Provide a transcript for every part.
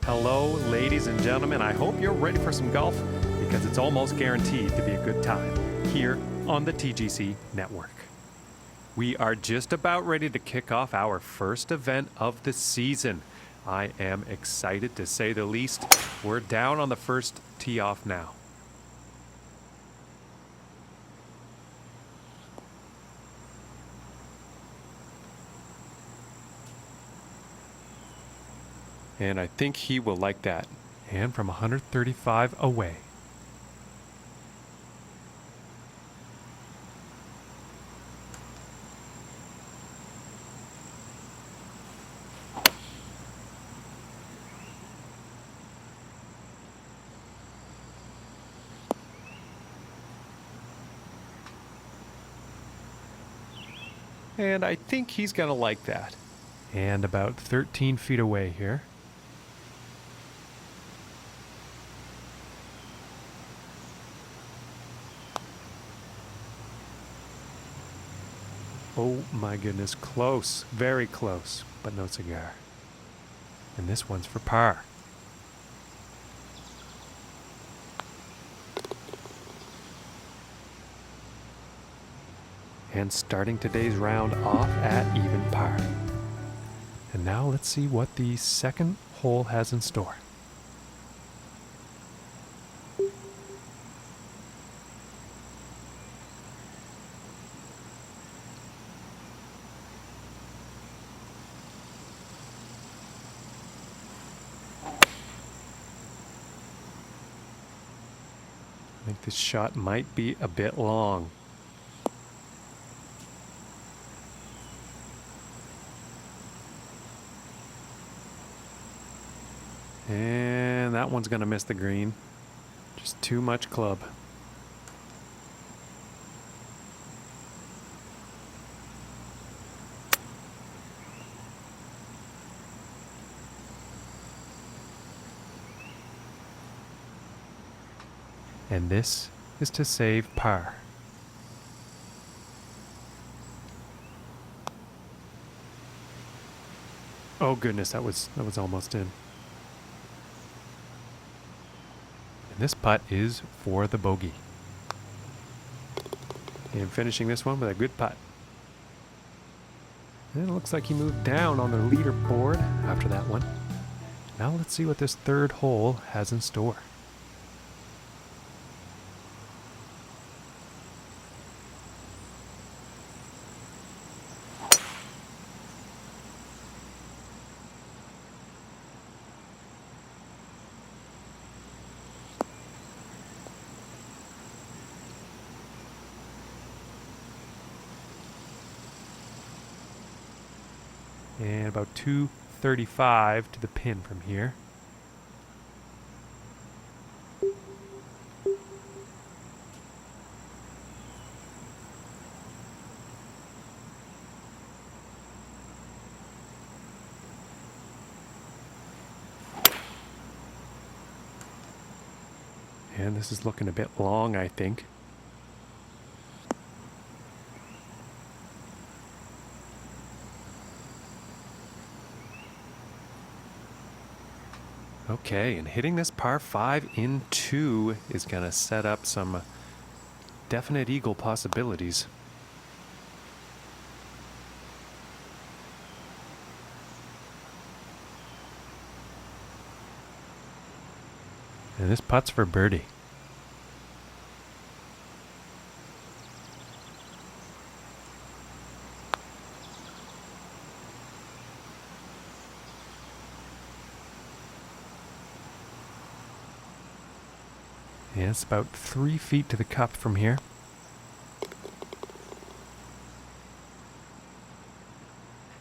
Hello, ladies and gentlemen. I hope you're ready for some golf because it's almost guaranteed to be a good time here on the TGC Network. We are just about ready to kick off our first event of the season. I am excited to say the least. We're down on the first tee off now. And I think he will like that. And from 135 away. And I think he's going to like that. And about 13 feet away here. Oh my goodness, close, very close, but no cigar. And this one's for par. And starting today's round off at even par. And now let's see what the second hole has in store. I think this shot might be a bit long. And that one's going to miss the green. Just too much club. And this is to save par. Oh goodness, that was almost in. And this putt is for the bogey. And finishing this one with a good putt. And it looks like he moved down on the leaderboard after that one. Now let's see what this third hole has in store. And about 235 to the pin from here. And this is looking a bit long, I think. Okay, and hitting this par 5 in 2 is going to set up some definite eagle possibilities. And this putt's for birdie. And it's about 3 feet to the cup from here.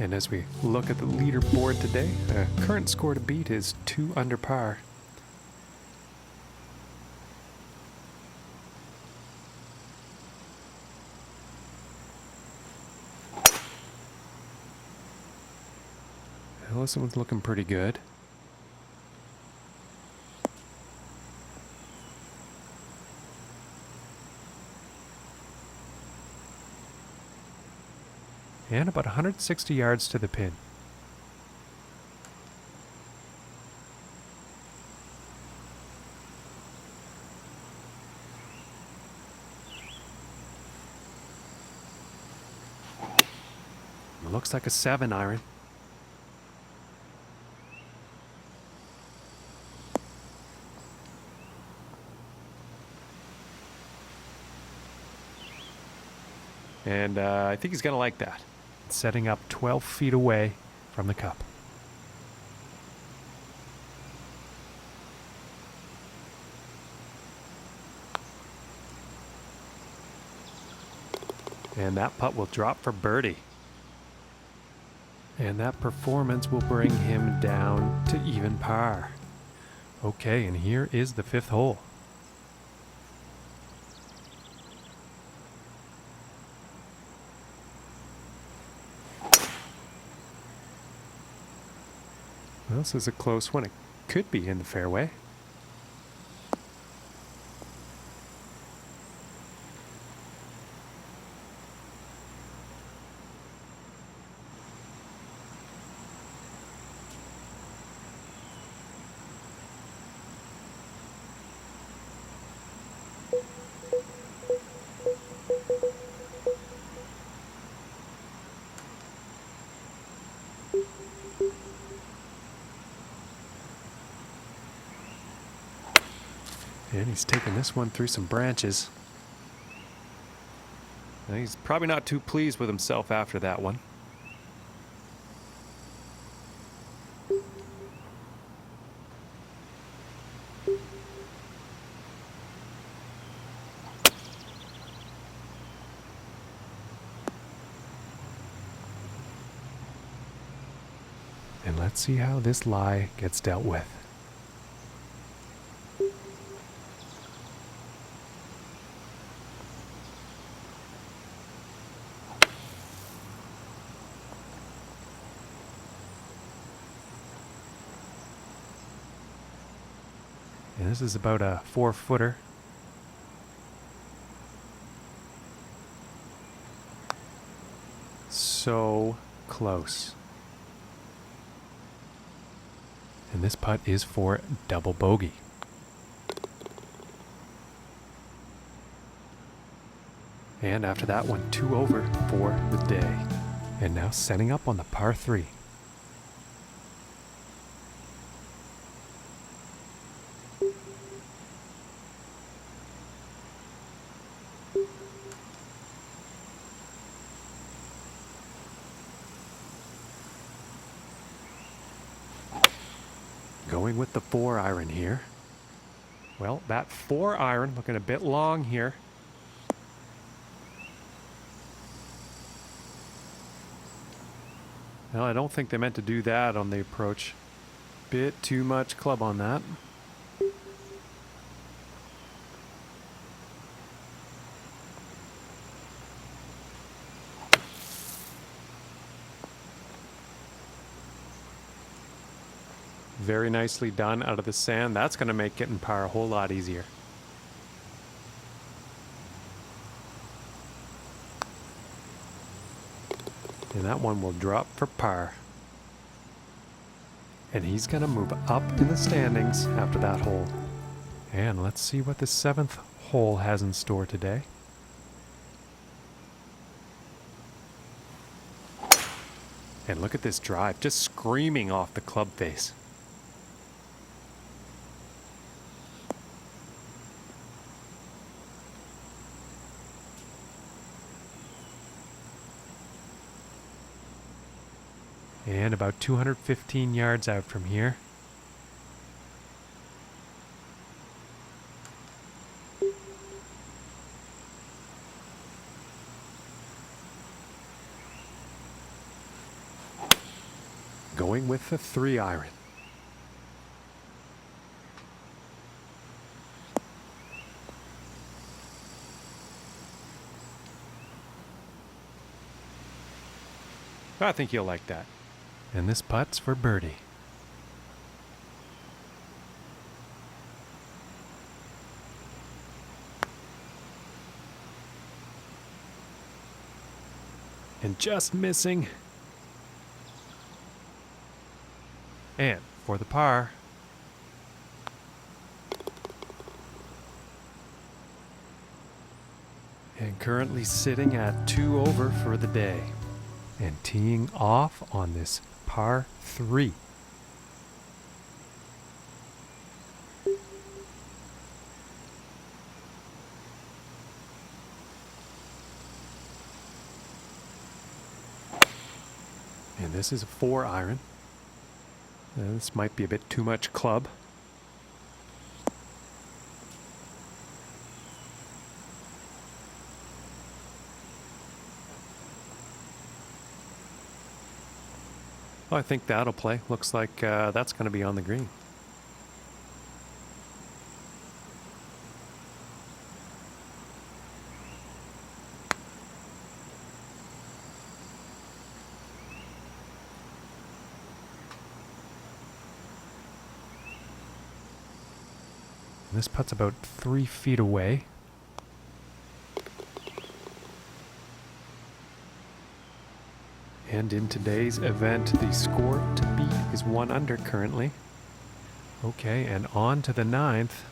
And as we look at the leaderboard today, the current score to beat is 2 under par. Well, this one's looking pretty good. And about 160 yards to the pin. looks like a 7 iron. And I think he's going to like that. Setting up 12 feet away from the cup. And that putt will drop for birdie. And that performance will bring him down to even par. Okay, and here is the 5th hole. Well, this is a close one. It could be in the fairway. And he's taking this one through some branches. Now he's probably not too pleased with himself after that one. And let's see how this lie gets dealt with. And this is about a 4-footer. So close. And this putt is for double bogey. And after that one, 2 over for the day. And now setting up on the par 3. Going with the 4 iron here. Well, that 4 iron looking a bit long here. Well, I don't think they meant to do that on the approach. Bit too much club on that. Very nicely done out of the sand. That's going to make getting par a whole lot easier. And that one will drop for par. And he's going to move up in the standings after that hole. And let's see what the 7th hole has in store today. And look at this drive, just screaming off the club face. And about 215 yards out from here. Going with the 3 iron. I think you'll like that. And this putt's for birdie. And just missing. And for the par. And currently sitting at 2 over for the day. and teeing off on this par 3. And this is a 4 iron. This might be a bit too much club. Oh, I think that'll play. Looks like that's going to be on the green. This putt's about 3 feet away. And in today's event, the score to beat is 1 under currently. Okay, and on to the 9th.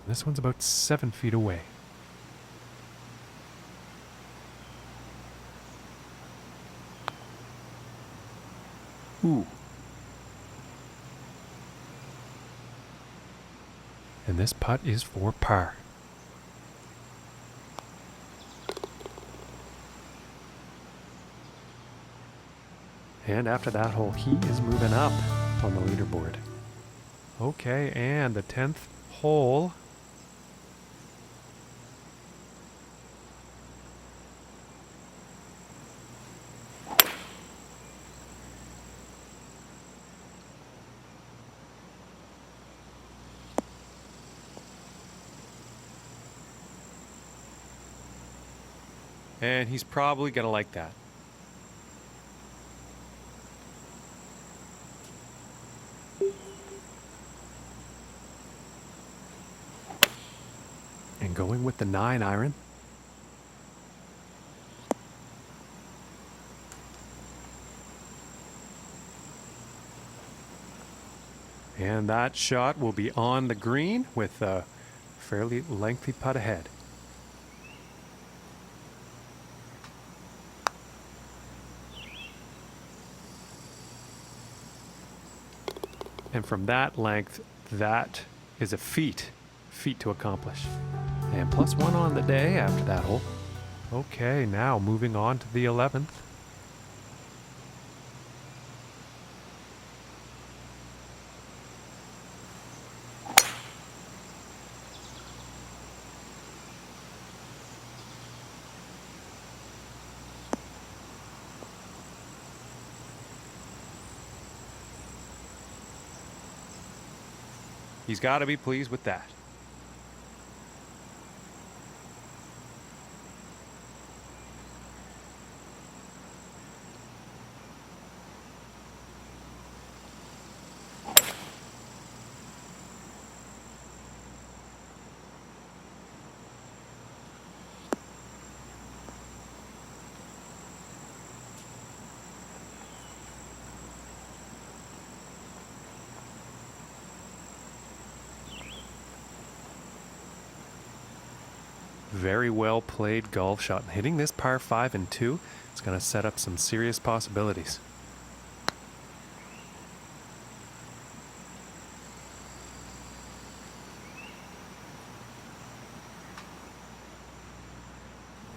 This one's about 7 feet away. Ooh. And this putt is for par. And after that hole, he is moving up on the leaderboard. Okay, and the 10th hole. And he's probably going to like that. And going with the 9 iron. And that shot will be on the green with a fairly lengthy putt ahead. And from that length, that is a feat to accomplish. And +1 on the day after that hole. Okay, now moving on to the 11th. He's got to be pleased with that. Very well played golf shot. Hitting this par 5 and 2, it's going to set up some serious possibilities.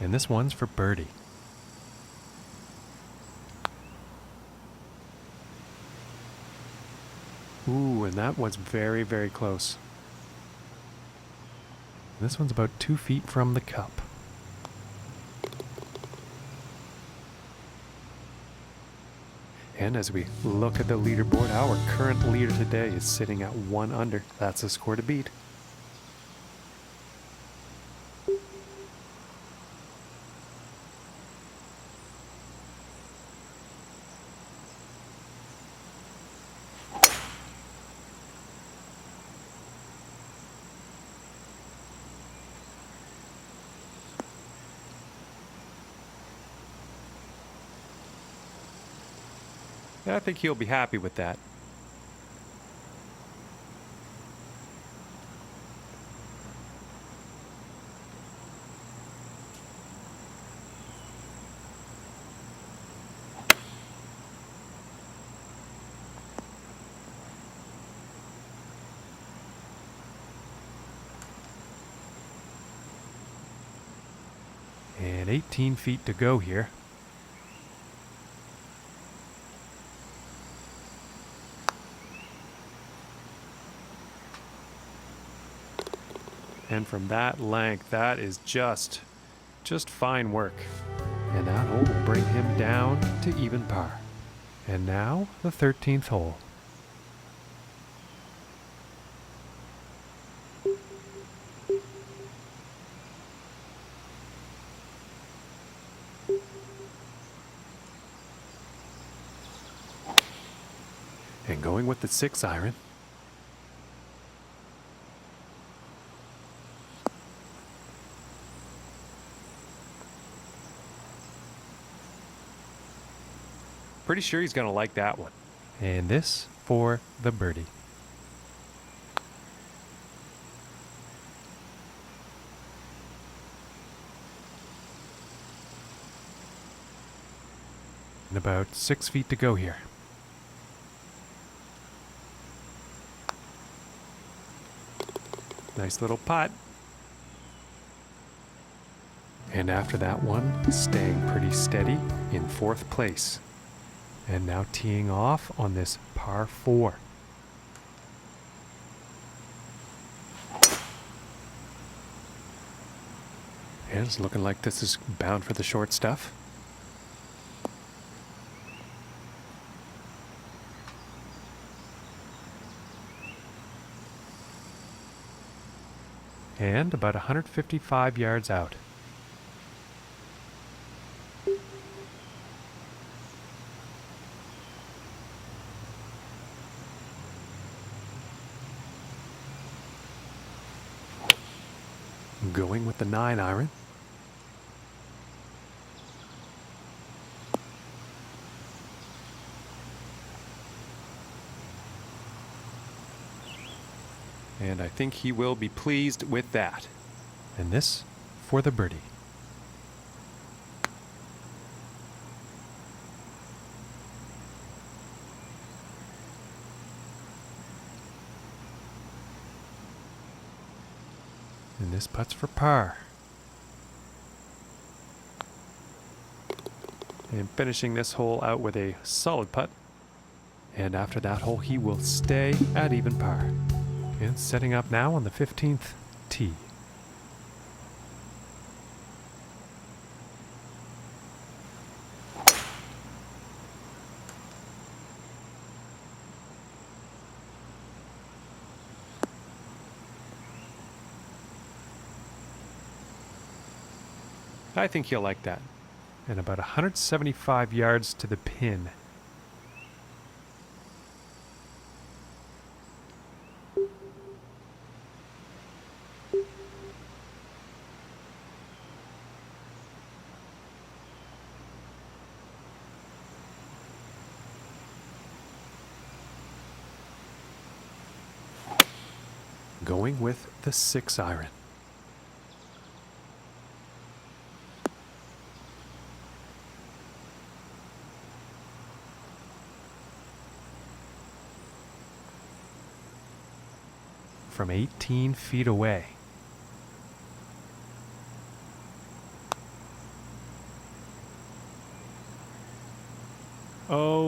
And this one's for birdie. Ooh, and that was very, very close. This one's about 2 feet from the cup. And as we look at the leaderboard, our current leader today is sitting at 1 under. That's a score to beat. I think he'll be happy with that. And 18 feet to go here. And from that length, that is just fine work. And that hole will bring him down to even par. And now the 13th hole. And going with the 6 iron. Pretty sure he's going to like that one. And this for the birdie. And about 6 feet to go here. Nice little putt. And after that one, staying pretty steady in 4th place. And now teeing off on this par 4. And it's looking like this is bound for the short stuff. And about 155 yards out. Going with the 9 iron. And I think he will be pleased with that. And this for the birdie. And this putt's for par. And finishing this hole out with a solid putt. And after that hole, he will stay at even par. And setting up now on the 15th tee. I think he'll like that. And about 175 yards to the pin. Going with the 6 iron. From 18 feet away.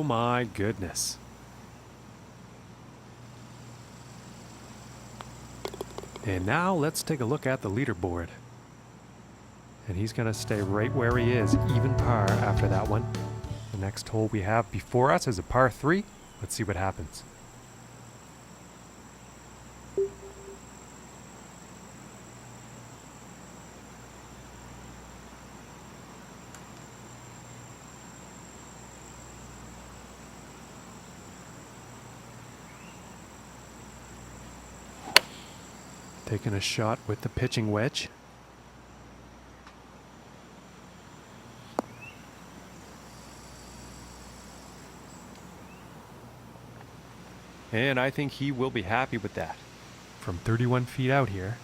Oh my goodness. And now let's take a look at the leaderboard. And he's going to stay right where he is, even par after that one. The next hole we have before us is a par 3. Let's see what happens. Taking a shot with the pitching wedge. And I think he will be happy with that. From 31 feet out here.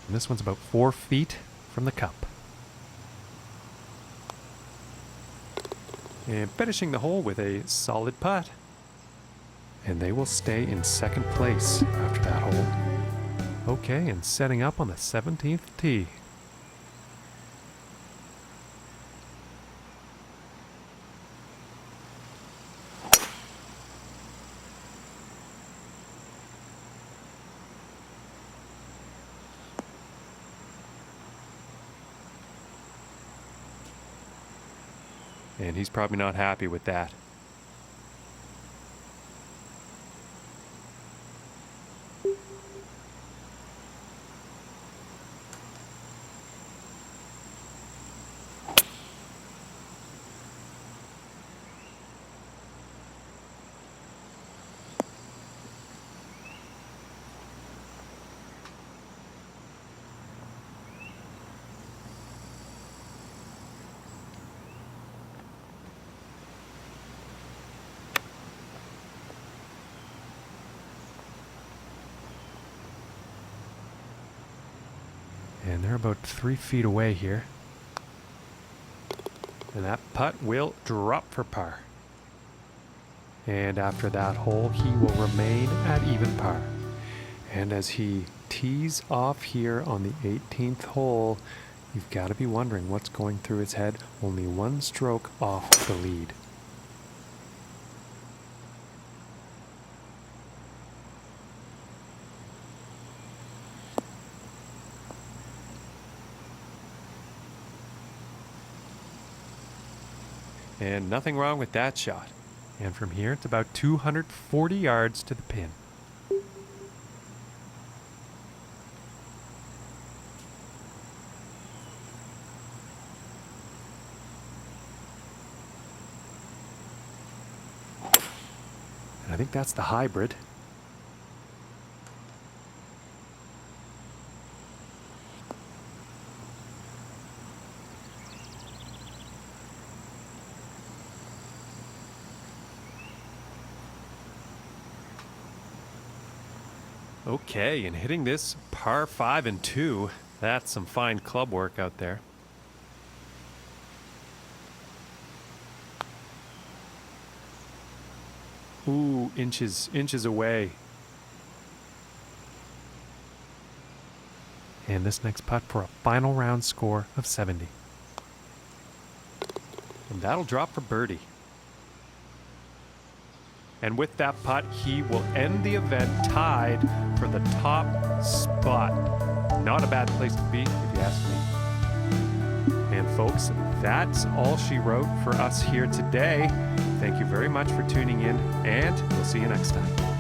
And this one's about 4 feet from the cup. And finishing the hole with a solid putt. And they will stay in second place after that hole. Okay, and setting up on the 17th tee. And he's probably not happy with that. And they're about 3 feet away here. And that putt will drop for par. And after that hole, he will remain at even par. And as he tees off here on the 18th hole, you've got to be wondering what's going through his head. Only 1 stroke off the lead. And nothing wrong with that shot. And from here, it's about 240 yards to the pin. And I think that's the hybrid. Okay, and hitting this par 5 and 2, that's some fine club work out there. Ooh, inches away. And this next putt for a final round score of 70. And that'll drop for birdie. And with that putt, he will end the event tied for the top spot. Not a bad place to be, if you ask me. And folks, that's all she wrote for us here today. Thank you very much for tuning in, and we'll see you next time.